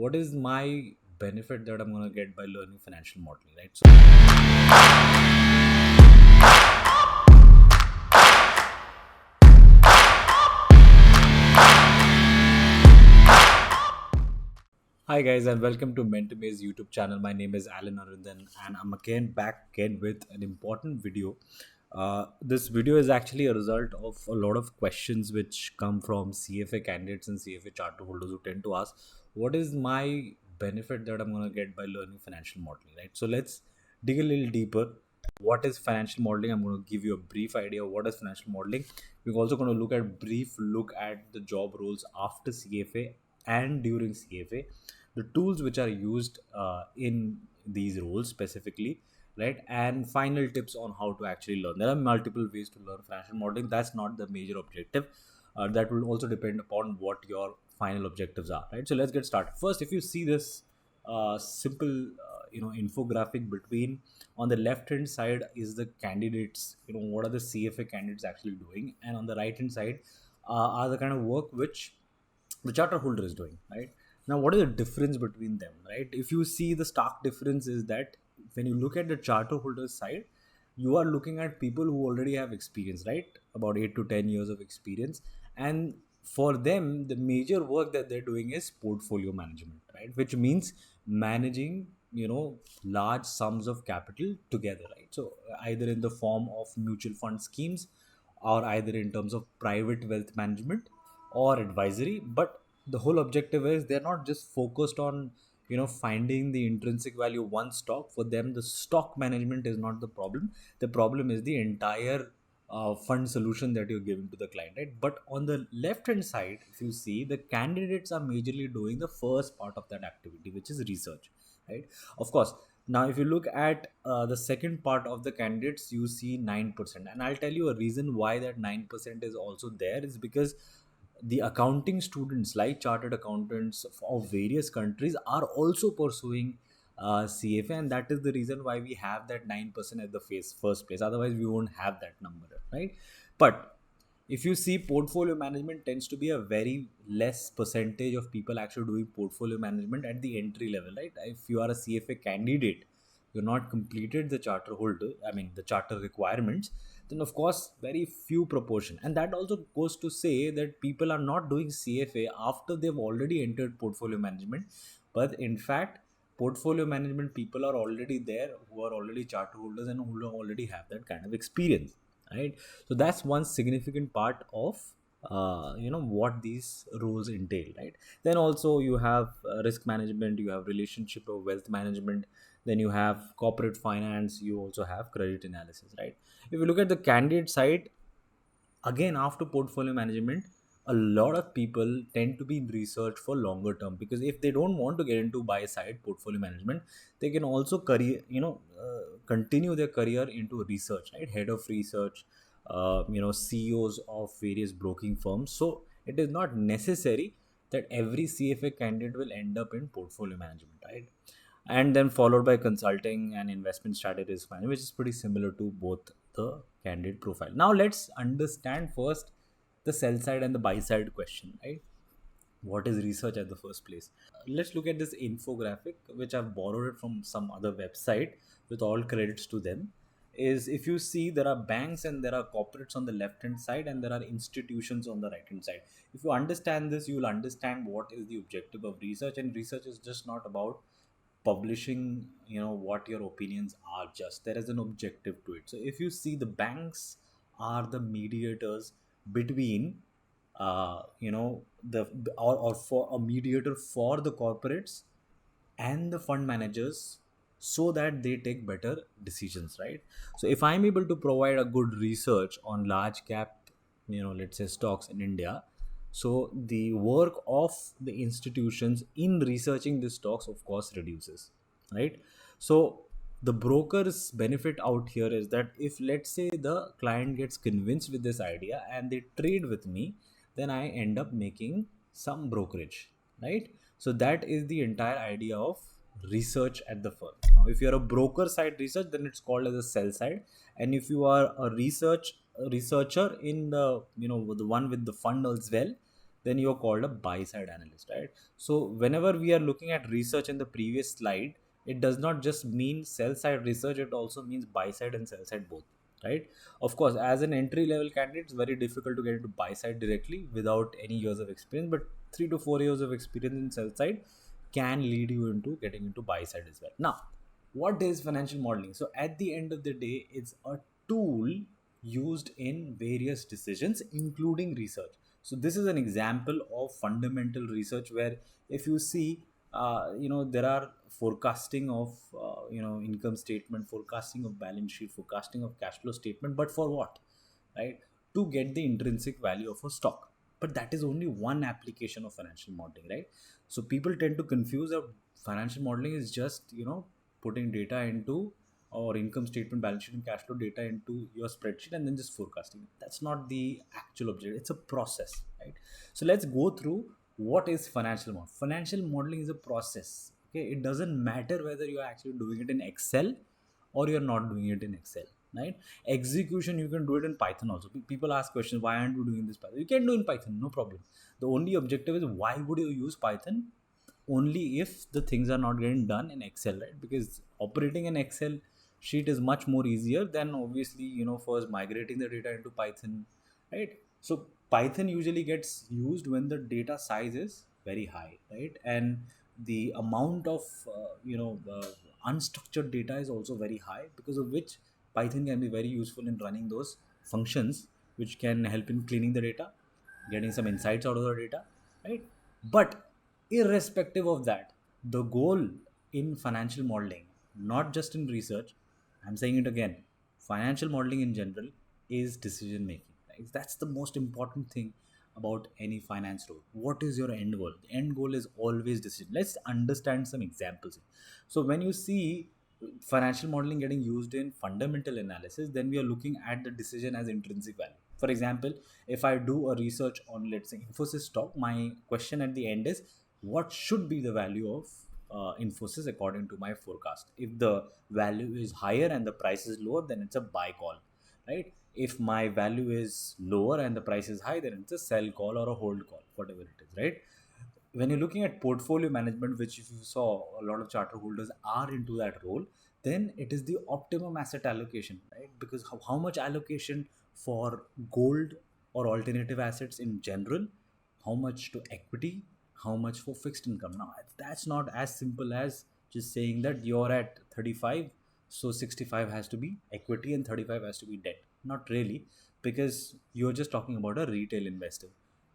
what is my benefit that I'm going to get by learning financial modeling, right? So hi guys, and welcome to Mentormaze YouTube channel. My name is Alan Arundan, and I'm back again with an important video. This video is actually a result of a lot of questions which come from CFA candidates and CFA charter holders who tend to ask, what is my benefit that I'm going to get by learning financial modeling, right? So let's dig a little deeper. What is financial modeling? I'm going to give you a brief idea of what is financial modeling. We're also going to brief look at the job roles after CFA and during CFA, the tools which are used in these roles specifically, right? And final tips on how to actually learn. There are multiple ways to learn financial modeling. That's not the major objective. That will also depend upon what your final objectives are, right? So let's get started. First, if you see this simple infographic, between on the left hand side is the candidates, what are the CFA candidates actually doing, and on the right hand side are the kind of work which the charter holder is doing, right? Now, what is the difference between them, right? If you see, the stark difference is that when you look at the charter holder side, you are looking at people who already have experience, right? About 8 to 10 years of experience. And for them, the major work that they're doing is portfolio management, right? Which means managing, large sums of capital together, right? So either in the form of mutual fund schemes, or either in terms of private wealth management or advisory. But the whole objective is they're not just focused on finding the intrinsic value of one stock. For them, the stock management is not the problem. The problem is the entire fund solution that you're giving to the client, right? But on the left hand side, if you see, the candidates are majorly doing the first part of that activity, which is research, right? Of course, now if you look at the second part of the candidates, you see 9%. And I'll tell you a reason why that 9% is also there is because the accounting students, like chartered accountants of various countries, are also pursuing CFA, and that is the reason why we have that 9% at the first place. Otherwise, we won't have that number, right? But if you see, portfolio management tends to be a very less percentage of people actually doing portfolio management at the entry level, right? If you are a CFA candidate, you're not completed the charter holder, I mean the charter requirements, then of course very few proportion. And that also goes to say that people are not doing CFA after they've already entered portfolio management, but in fact portfolio management people are already there, who are already charter holders and who already have that kind of experience, right? So that's one significant part of what these rules entail, right? Then also you have risk management, you have relationship of wealth management, then you have corporate finance, you also have credit analysis, right? If you look at the candidate side, again after portfolio management, a lot of people tend to be in research for longer term, because if they don't want to get into buy side portfolio management, they can also continue their career into research, right? Head of research, CEOs of various broking firms. So it is not necessary that every CFA candidate will end up in portfolio management, right? And then followed by consulting and investment strategies, which is pretty similar to both the candidate profile. Now let's understand first the sell side and the buy side question, right? What is research at the first place? Let's look at this infographic, which I've borrowed it from some other website, with all credits to them. Is, if you see, there are banks and there are corporates on the left hand side, and there are institutions on the right hand side. If you understand this, you will understand what is the objective of research. And research is just not about publishing what your opinions are. Just, there is an objective to it. So if you see, the banks are the mediators between the or for a mediator for the corporates and the fund managers, so that they take better decisions, right? So if I'm able to provide a good research on large cap, let's say stocks in India, so the work of the institutions in researching the stocks of course reduces, right? So the broker's benefit out here is that if, let's say, the client gets convinced with this idea and they trade with me, then I end up making some brokerage, right? So that is the entire idea of research at the firm. Now, if you're a broker side research, then it's called as a sell side. And if you are a researcher in the the one with the fund as well, then you're called a buy side analyst, right? So whenever we are looking at research in the previous slide, it does not just mean sell side research, it also means buy side and sell side both, right? Of course, as an entry level candidate, it's very difficult to get into buy side directly without any years of experience, but 3 to 4 years of experience in sell side can lead you into getting into buy side as well. Now, what is financial modeling? So at the end of the day, it's a tool used in various decisions, including research. So this is an example of fundamental research where, if you see, there are forecasting of income statement, forecasting of balance sheet, forecasting of cash flow statement, but for what? Right? To get the intrinsic value of a stock. But that is only one application of financial modeling, right? So people tend to confuse that financial modeling is just putting data into, or income statement, balance sheet and cash flow data into your spreadsheet and then just forecasting it. That's not the actual objective. It's a process, right? So let's go through what is financial modeling. Financial modeling is a process. Okay, it doesn't matter whether you are actually doing it in Excel or you're not doing it in Excel, right? Execution, you can do it in Python also. People ask questions, why aren't you doing this Python? You can do in Python, no problem. The only objective is, why would you use Python? Only if the things are not getting done in Excel, right? Because operating an Excel sheet is much more easier than, obviously, first migrating the data into Python, right? So Python usually gets used when the data size is very high, right? And the amount of unstructured data is also very high, because of which Python can be very useful in running those functions which can help in cleaning the data, getting some insights out of the data, right? But irrespective of that, the goal in financial modeling, not just in research, I'm saying it again, financial modeling in general, is decision making, right? That's the most important thing about any finance role. What is your end goal? The end goal is always decision. Let's understand some examples. So when you see financial modeling getting used in fundamental analysis, then we are looking at the decision as intrinsic value. For example, if I do a research on, let's say, Infosys stock, my question at the end is, what should be the value of Infosys according to my forecast? If the value is higher and the price is lower, then it's a buy call, right? If my value is lower and the price is high, then it's a sell call or a hold call, whatever it is, right? When you're looking at portfolio management, which, if you saw, a lot of charter holders are into that role, then it is the optimum asset allocation, right? Because how much allocation for gold or alternative assets in general, how much to equity, how much for fixed income. Now, that's not as simple as just saying that you're at 35, so 65 has to be equity and 35 has to be debt. Not really, because you're just talking about a retail investor.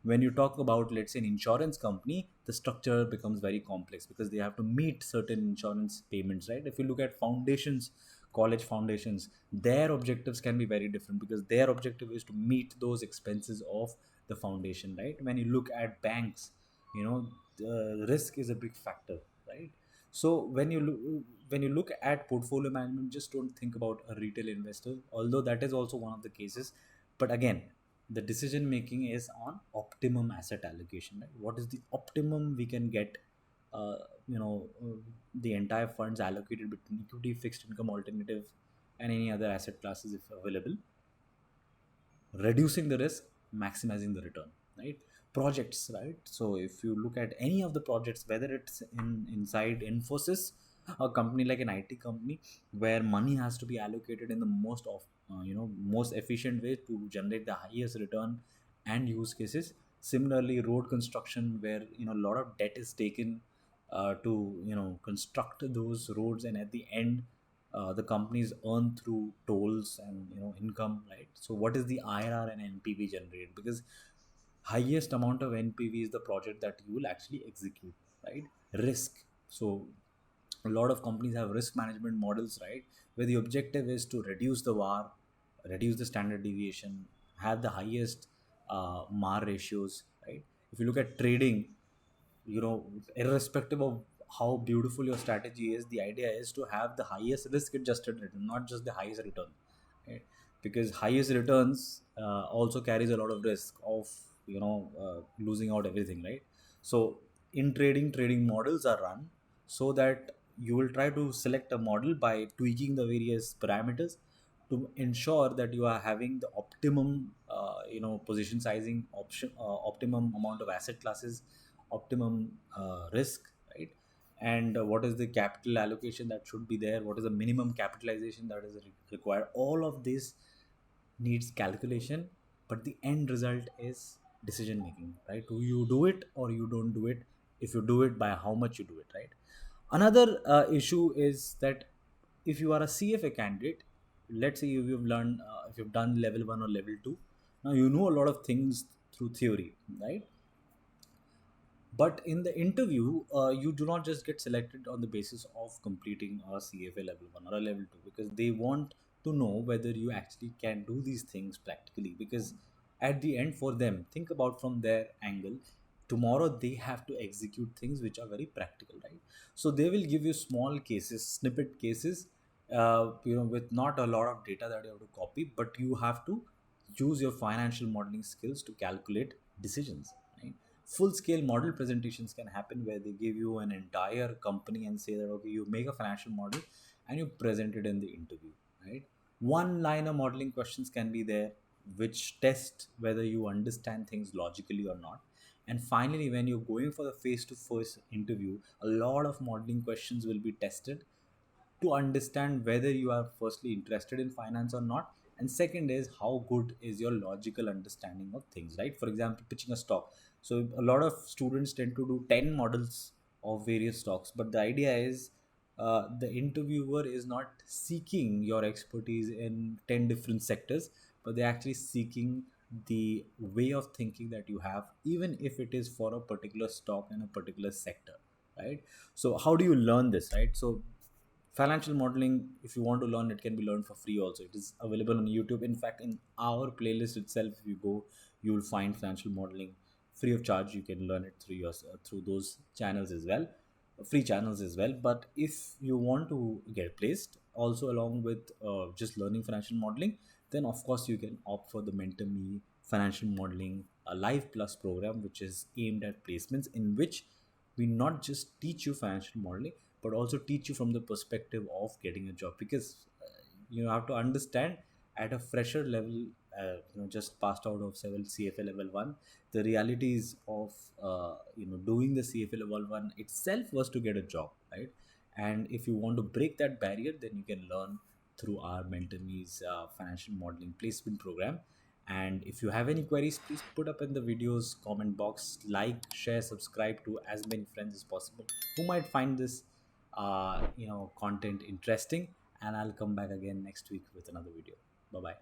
When you talk about, let's say, an insurance company, the structure becomes very complex because they have to meet certain insurance payments, right? If you look at foundations, college foundations, their objectives can be very different, because their objective is to meet those expenses of the foundation, right? When you look at banks, the risk is a big factor, right? So when you look at portfolio management, just don't think about a retail investor, although that is also one of the cases. But again, the decision making is on optimum asset allocation, right? What is the optimum we can get, uh, the entire funds allocated between equity, fixed income, alternative, and any other asset classes if available, reducing the risk, maximizing the return, right? Projects, right? So if you look at any of the projects, whether it's inside Infosys, a company like an IT company, where money has to be allocated in the most efficient way to generate the highest return and use cases. Similarly, road construction, where a lot of debt is taken to construct those roads, and at the end, the companies earn through tolls and income, right? So what is the IRR and NPV generated? Because highest amount of NPV is the project that you will actually execute, right? Risk. So a lot of companies have risk management models, right, where the objective is to reduce the VAR, reduce the standard deviation, have the highest MAR ratios, right? If you look at trading, irrespective of how beautiful your strategy is, the idea is to have the highest risk adjusted return, not just the highest return, right? Because highest returns also carries a lot of risk of losing out everything, right? So in trading models are run so that you will try to select a model by tweaking the various parameters to ensure that you are having the optimum position sizing option, optimum amount of asset classes, optimum risk, right? And what is the capital allocation that should be there, what is the minimum capitalization that is required. All of this needs calculation, but the end result is decision making, right? Do you do it or you don't do it? If you do it, by how much you do it, right? Another issue is that if you are a CFA candidate, let's say you've learned, if you've done level 1 or level 2, now you know a lot of things through theory, right? But in the interview, you do not just get selected on the basis of completing a CFA level 1 or a level 2, because they want to know whether you actually can do these things practically. Because at the end, for them, think about from their angle, tomorrow they have to execute things which are very practical, right? So they will give you small cases, snippet cases, with not a lot of data that you have to copy, but you have to use your financial modeling skills to calculate decisions, right? Full scale model presentations can happen where they give you an entire company and say that, okay, you make a financial model and you present it in the interview, right? One liner modeling questions can be there, which test whether you understand things logically or not. And finally, when you're going for the face to face interview, a lot of modeling questions will be tested to understand whether you are firstly interested in finance or not, and second is how good is your logical understanding of things, right? For example, pitching a stock. So a lot of students tend to do 10 models of various stocks, but the idea is, the interviewer is not seeking your expertise in 10 different sectors, but they're actually seeking the way of thinking that you have, even if it is for a particular stock in a particular sector, right? So how do you learn this, right? So financial modeling, if you want to learn, it can be learned for free also. It is available on YouTube. In fact, in our playlist itself, if you go, you will find financial modeling free of charge. You can learn it through your, through those channels as well, free channels as well. But if you want to get placed also along with just learning financial modeling, then of course you can opt for the Mentor Me Financial Modeling Live Plus program, which is aimed at placements, in which we not just teach you financial modeling, but also teach you from the perspective of getting a job. Because you have to understand, at a fresher level, just passed out of several CFA level 1, the realities of doing the CFA level 1 itself was to get a job, right? And if you want to break that barrier, then you can learn through our Mentor Me's financial modeling placement program. And if you have any queries, please put up in the videos comment box. Like, share, subscribe to as many friends as possible who might find this content interesting. And I'll come back again next week with another video. Bye bye.